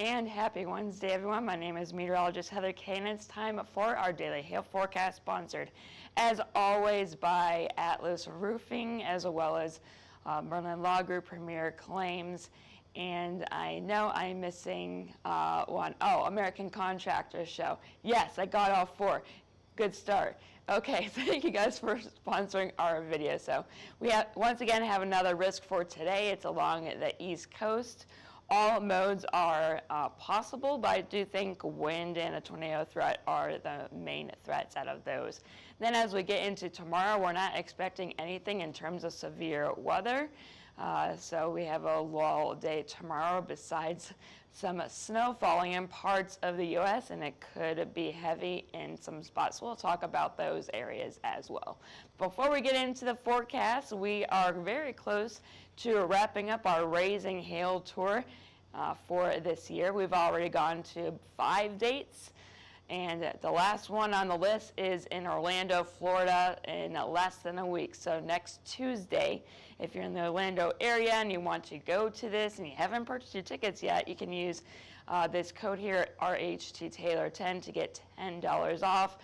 And happy Wednesday, everyone. My name is meteorologist Heather Kane, and it's time for our daily hail forecast, sponsored, as always, by Atlas Roofing, as well as Merlin Law Group, Premier Claims, and I know I'm missing one. Oh, American Contractors Show. Yes, I got all four. Good start. Okay, thank you guys for sponsoring our video. So we once again have another risk for today. It's along the East Coast. All modes are possible, but I do think wind and a tornado threat are the main threats out of those. Then as we get into tomorrow, we're not expecting anything in terms of severe weather. So we have a lull day tomorrow besides some snow falling in parts of the U.S. and it could be heavy in some spots. We'll talk about those areas as well. Before we get into the forecast, we are very close to wrapping up our Raising Hail tour for this year. We've already gone to 5 dates. And the last one on the list is in Orlando, Florida, in less than a week. So next Tuesday, if you're in the Orlando area and you want to go to this and you haven't purchased your tickets yet, you can use this code here, RHTTaylor10, to get $10 off.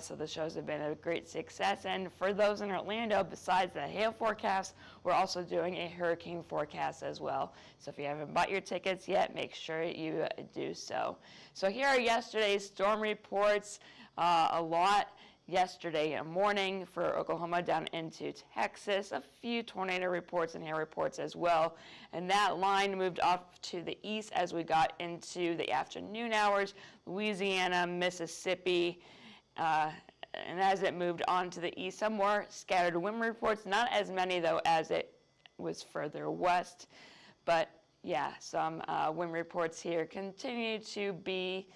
So the shows have been a great success. And for those in Orlando, besides the hail forecast, we're also doing a hurricane forecast as well. So if you haven't bought your tickets yet, make sure you do so. So here are yesterday's storm reports. A lot yesterday morning for Oklahoma down into Texas. A few tornado reports and hail reports as well. And that line moved off to the east as we got into the afternoon hours. Louisiana, Mississippi, and as it moved on to the east, some more scattered wind reports, not as many though as it was further west, but yeah, some wind reports here continue to be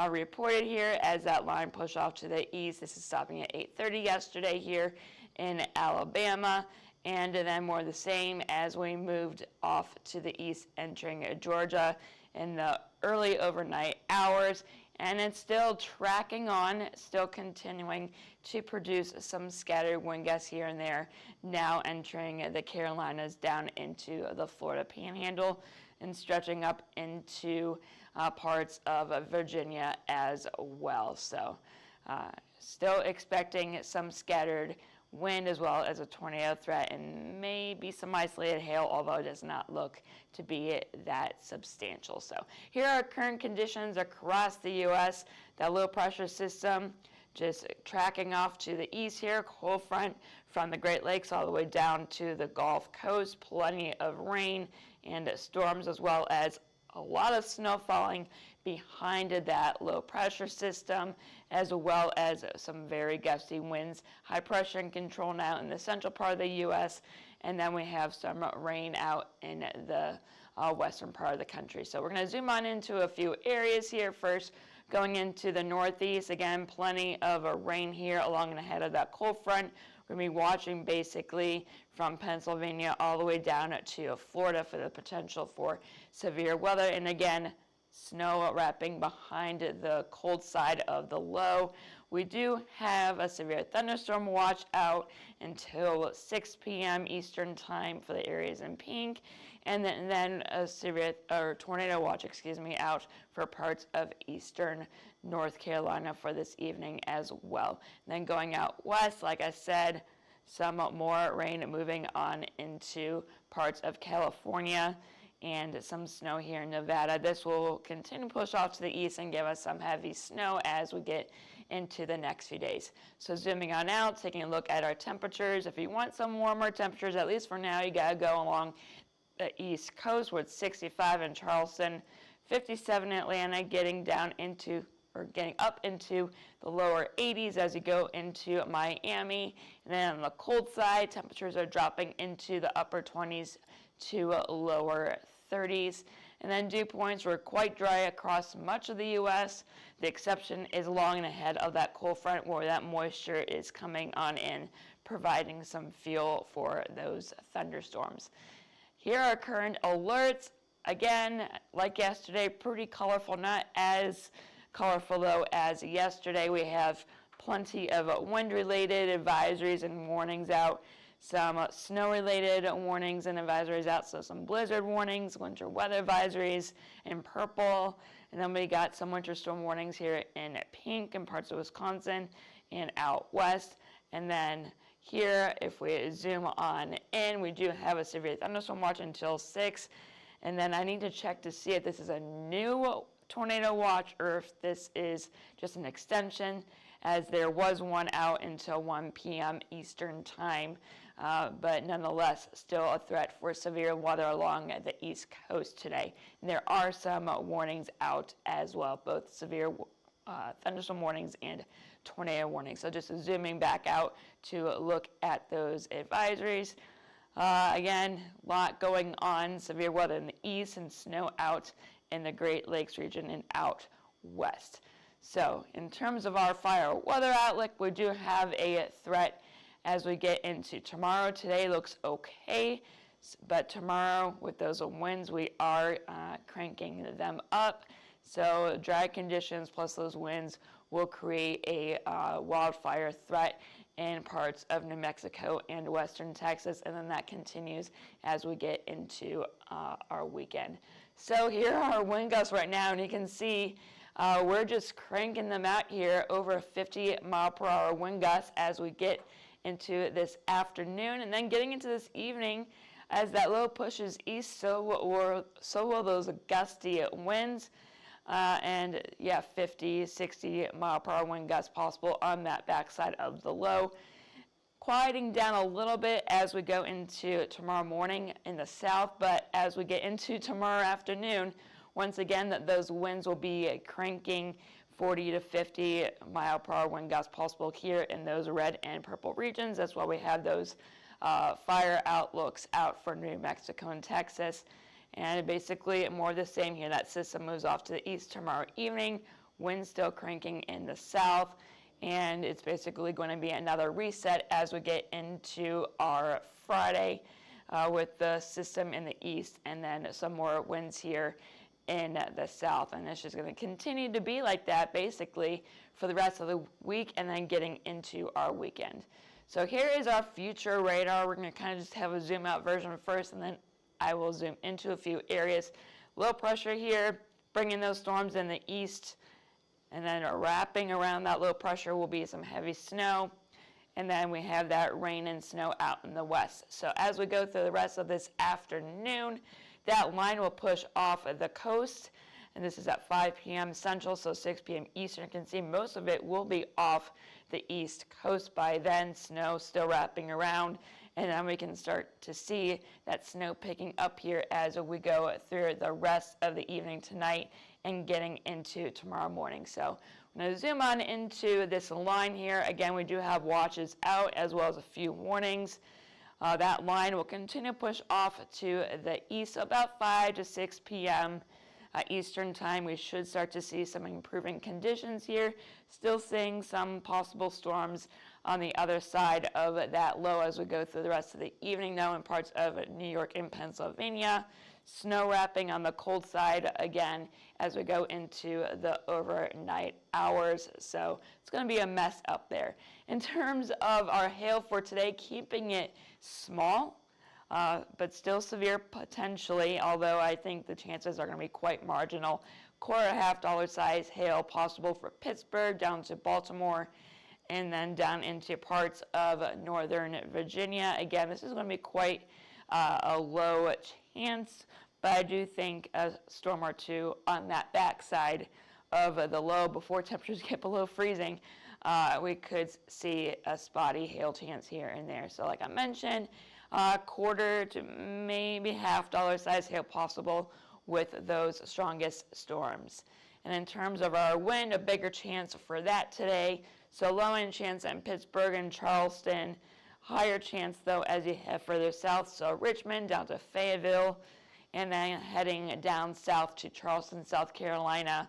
reported here as that line pushed off to the east. This is stopping at 8:30 yesterday here in Alabama, and then more the same as we moved off to the east entering Georgia in the early overnight hours. And it's still tracking on, still continuing to produce some scattered wind gusts here and there, now entering the Carolinas down into the Florida Panhandle and stretching up into parts of Virginia as well. So still expecting some scattered wind as well as a tornado threat and maybe some isolated hail, although it does not look to be that substantial. So here are current conditions across the U.S. That low pressure system just tracking off to the east here, cold front from the Great Lakes all the way down to the Gulf Coast, plenty of rain and storms as well as a lot of snow falling behind that low pressure system, as well as some very gusty winds. High pressure and control now in the central part of the U.S., and then we have some rain out in the western part of the country. So we're going to zoom on into a few areas here first. Going into the northeast, again, plenty of rain here along and ahead of that cold front. We're going to be watching basically from Pennsylvania all the way down to Florida for the potential for severe weather. And again, snow wrapping behind the cold side of the low. We do have a severe thunderstorm watch out until 6 p.m. Eastern time for the areas in pink, and then a severe tornado watch, out for parts of eastern North Carolina for this evening as well. And then going out west, like I said, some more rain moving on into parts of California and some snow here in Nevada. This will continue to push off to the east and give us some heavy snow as we get into the next few days. So zooming on out, taking a look at our temperatures. If you want some warmer temperatures, at least for now, you gotta go along the East Coast with 65 in Charleston, 57 in Atlanta, getting up into the lower 80s as you go into Miami. And then on the cold side, temperatures are dropping into the upper 20s to lower 30s. And then dew points were quite dry across much of the U.S. The exception is along and ahead of that cold front where that moisture is coming on in, providing some fuel for those thunderstorms. Here are current alerts. Again, like yesterday, pretty colorful, not as colorful though as yesterday. We have plenty of wind-related advisories and warnings out. some snow-related warnings and advisories out, so some blizzard warnings, winter weather advisories in purple, and then we got some winter storm warnings here in pink in parts of Wisconsin and out west. And then here, if we zoom on in, we do have a severe thunderstorm watch until 6. And then I need to check to see if this is a new tornado watch or if this is just an extension, as there was one out until 1 p.m. Eastern time. But nonetheless, still a threat for severe weather along the East Coast today. And there are some warnings out as well, both severe thunderstorm warnings and tornado warnings. So just zooming back out to look at those advisories. Again, a lot going on, severe weather in the east and snow out in the Great Lakes region and out west. So in terms of our fire weather outlook, we do have a threat as we get into tomorrow. Today looks okay, but tomorrow with those winds, we are cranking them up. So dry conditions plus those winds will create a wildfire threat in parts of New Mexico and western Texas, and then that continues as we get into our weekend. So here are our wind gusts right now, and you can see we're just cranking them out here, over 50 mile per hour wind gusts as we get into this afternoon, and then getting into this evening. As that low pushes east, so will those gusty winds. And yeah, 50, 60 mile per hour wind gusts possible on that backside of the low. Quieting down a little bit as we go into tomorrow morning in the south, but as we get into tomorrow afternoon, once again, those winds will be cranking 40 to 50 mile per hour wind gusts possible here in those red and purple regions. That's why we have those fire outlooks out for New Mexico and Texas. And basically more of the same here. That system moves off to the east tomorrow evening. Winds still cranking in the south. And it's basically going to be another reset as we get into our Friday with the system in the east, and then some more winds here in the south. And it's just going to continue to be like that basically for the rest of the week and then getting into our weekend. So here is our future radar. We're going to kind of just have a zoom out version first, and then I will zoom into a few areas. Low pressure here, bringing those storms in the east, and then wrapping around that low pressure will be some heavy snow, and then we have that rain and snow out in the west. So as we go through the rest of this afternoon, that line will push off the coast, and this is at 5 p.m. Central, so 6 p.m. Eastern. You can see most of it will be off the east coast by then, snow still wrapping around. And then we can start to see that snow picking up here as we go through the rest of the evening tonight and getting into tomorrow morning. So I'm going to zoom on into this line here. Again, we do have watches out as well as a few warnings. That line will continue to push off to the east about 5 to 6 p.m. Eastern time. We should start to see some improving conditions here. Still seeing some possible storms on the other side of that low as we go through the rest of the evening, though, in parts of New York and Pennsylvania. Snow wrapping on the cold side again as we go into the overnight hours. So it's going to be a mess up there. In terms of our hail for today, keeping it small, but still severe potentially, although I think the chances are going to be quite marginal. $250 size hail possible for Pittsburgh down to Baltimore, and then down into parts of northern Virginia. Again, this is going to be quite a low chance, but I do think a storm or two on that backside of the low before temperatures get below freezing, we could see a spotty hail chance here and there. So like I mentioned, quarter to maybe $50 size hail possible with those strongest storms. And in terms of our wind, a bigger chance for that today. So low end chance in Pittsburgh and Charleston. Higher chance though as you head further south, so Richmond down to Fayetteville, and then heading down south to Charleston, South Carolina,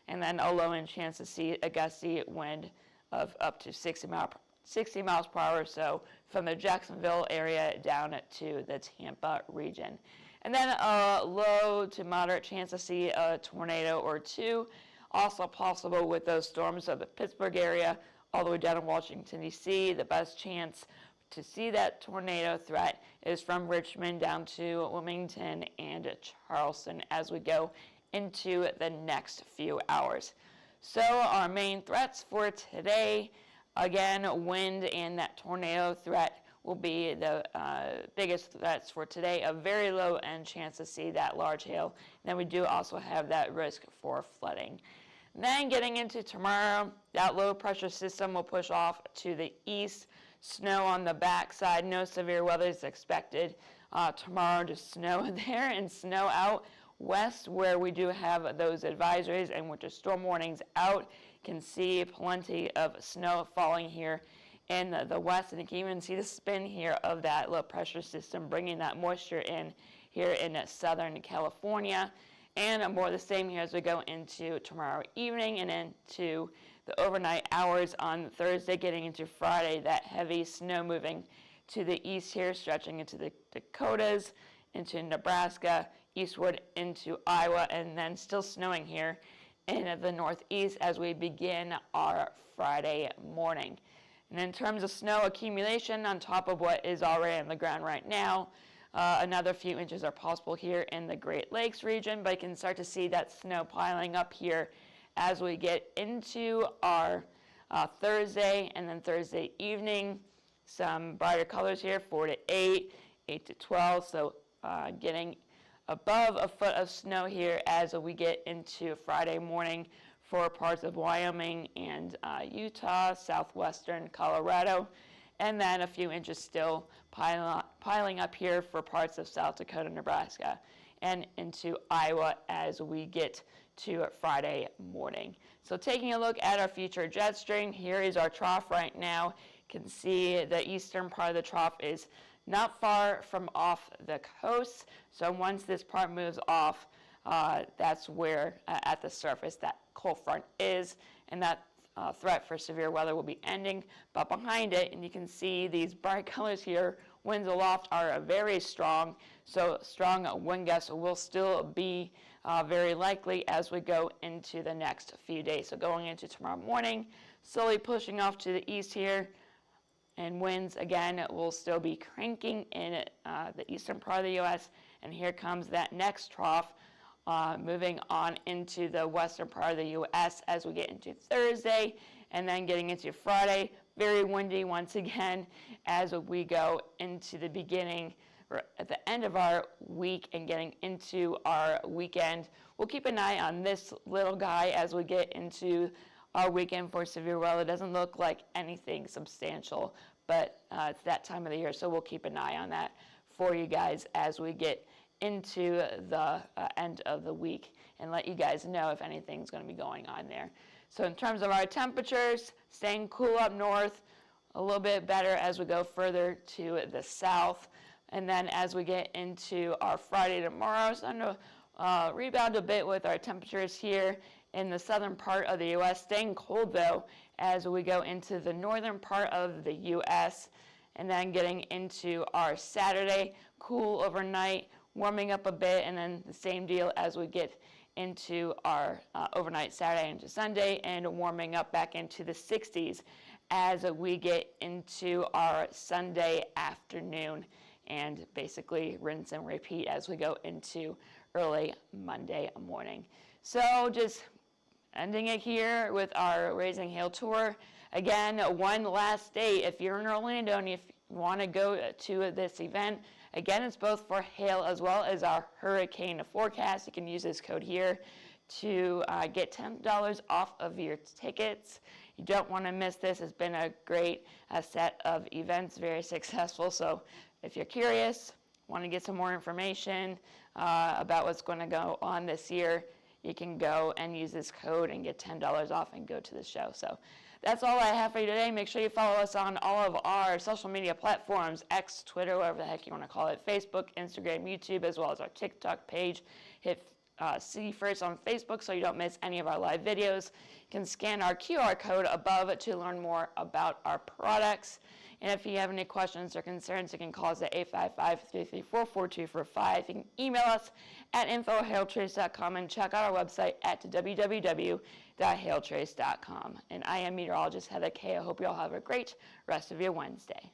and then a low end chance to see a gusty wind of up to 60 miles per hour, so from the Jacksonville area down to the Tampa region. And then a low to moderate chance to see a tornado or two, also possible with those storms of the Pittsburgh area all the way down to Washington, D.C. The best chance to see that tornado threat is from Richmond down to Wilmington and Charleston as we go into the next few hours. So our main threats for today, again, wind and that tornado threat will be the biggest threats for today. A very low end chance to see that large hail. And then we do also have that risk for flooding. And then getting into tomorrow, that low pressure system will push off to the east. Snow on the backside. No severe weather is expected tomorrow. Just snow there and snow out west where we do have those advisories and winter storm warnings out. You can see plenty of snow falling here in the west, and you can even see the spin here of that low pressure system bringing that moisture in here in southern California. And more of the same here as we go into tomorrow evening and into the overnight hours on Thursday, getting into Friday, that heavy snow moving to the east here, stretching into the Dakotas, into Nebraska, eastward into Iowa, and then still snowing here in the northeast as we begin our Friday morning. And in terms of snow accumulation on top of what is already on the ground right now, another few inches are possible here in the Great Lakes region, but you can start to see that snow piling up here as we get into our Thursday and then Thursday evening. Some brighter colors here, 4 to 8, 8 to 12, so getting above a foot of snow here as we get into Friday morning for parts of Wyoming and Utah, southwestern Colorado, and then a few inches still piling up here for parts of South Dakota, Nebraska, and into Iowa as we get to Friday morning. So taking a look at our future jet stream, here is our trough right now. You can see the eastern part of the trough is not far from off the coast. So once this part moves off, that's where at the surface that cold front is, and that threat for severe weather will be ending. But behind it, and you can see these bright colors here, winds aloft are very strong. So strong wind gusts will still be very likely as we go into the next few days. So going into tomorrow morning, slowly pushing off to the east here, and winds again will still be cranking in the eastern part of the U.S. And here comes that next trough moving on into the western part of the U.S. as we get into Thursday, and then getting into Friday. Very windy once again as we go into the beginning or at the end of our week and getting into our weekend. We'll keep an eye on this little guy as we get into our weekend for severe weather. It doesn't look like anything substantial, but it's that time of the year, so we'll keep an eye on that for you guys as we get into the end of the week and let you guys know if anything's going to be going on there. So in terms of our temperatures, staying cool up north, a little bit better as we go further to the south. And then as we get into our Friday tomorrow, it's going to rebound a bit with our temperatures here in the southern part of the U.S. Staying cold, though, as we go into the northern part of the U.S. And then getting into our Saturday, cool overnight, warming up a bit, and then the same deal as we get into our overnight Saturday into Sunday, and warming up back into the 60s as we get into our Sunday afternoon, and basically rinse and repeat as we go into early Monday morning. So just ending it here with our Raising Hail tour. Again, one last day, if you're in Orlando and if you want to go to this event, again, it's both for hail as well as our hurricane forecast. You can use this code here to get $10 off of your tickets. You don't want to miss this. It's been a great set of events, very successful. So if you're curious, want to get some more information about what's going to go on this year, you can go and use this code and get $10 off and go to the show. So that's all I have for you today. Make sure you follow us on all of our social media platforms, X, Twitter, whatever the heck you want to call it, Facebook, Instagram, YouTube, as well as our TikTok page. Hit see first on Facebook so you don't miss any of our live videos. You can scan our QR code above to learn more about our products. And if you have any questions or concerns, you can call us at 855-334-4245. You can email us at info@hailtrace.com and check out our website at www.hailtrace.com. And I am meteorologist Heather Kay. I hope you all have a great rest of your Wednesday.